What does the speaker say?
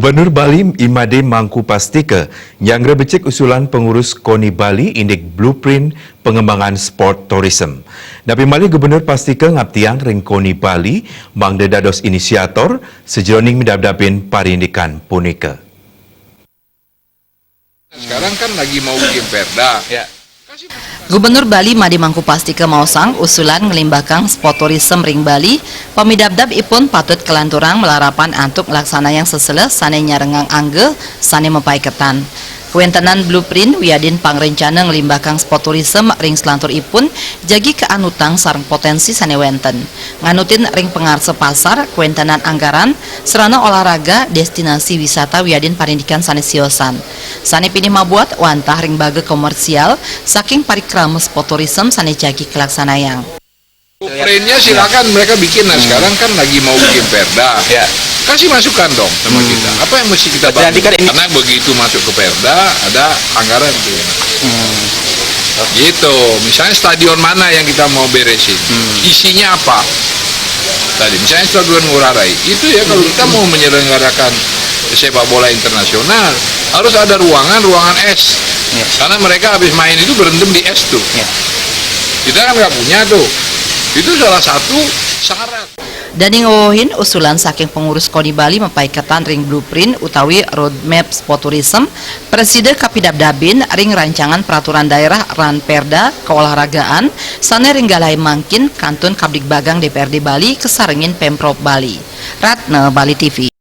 Gubernur Bali Imade Mangku Pastika yang rebecek usulan pengurus KONI Bali indik blueprint pengembangan sport tourism. Napi Mali Gubernur Pastika ngaptiang ring KONI Bali mangde dados inisiator sejeroning midabdapin parindikan punika. Sekarang kan lagi mau bikin perda. Ya. Gubernur Bali Imade Mangku Pastika mausang usulan ngelimbakang sport tourism ring Bali, pamidabdab ipun patut kelanturang melarapan antuk laksana yang sesele sane nyarengang angge sane mepai ketan. Kuentenan blueprint wiadin pangrencana ngelimbakang sport tourism ring selantur ipun jagi keanutang sareng potensi sane wenten. Nganutin ring pengarse pasar, kuentenan anggaran, serana olahraga, destinasi wisata wiadin parindikan sane siosan. Sane pilih mabuat wantah ring baga komersial saking parikrama sport tourism sane jagi kelaksanayang. Blueprintnya silakan mereka bikin. Nah sekarang kan lagi mau bikin perda. Ya. Kasih masukan dong sama kita. Apa yang mesti kita bantu? Karena begitu masuk ke perda ada anggaran tuh. Gitu. Misalnya stadion mana yang kita mau beresin? Isinya apa? Tadi misalnya stadion Ngurah Rai. Itu ya kalau kita mau menyelenggarakan sepak bola internasional harus ada ruangan es. Karena mereka habis main itu berendam di es tuh. Kita kan nggak punya tuh. Itu salah satu syarat. Dani ngowohin usulan saking pengurus KONI Bali mepai ketan ring blueprint utawi roadmap sport tourism, Presiden Kapidabdabin ring rancangan peraturan daerah ran perda keolahragaan sane ring galai mangkin kantun Kabdik Bagang DPRD Bali kesarengin Pemprov Bali. Ratna Bali TV.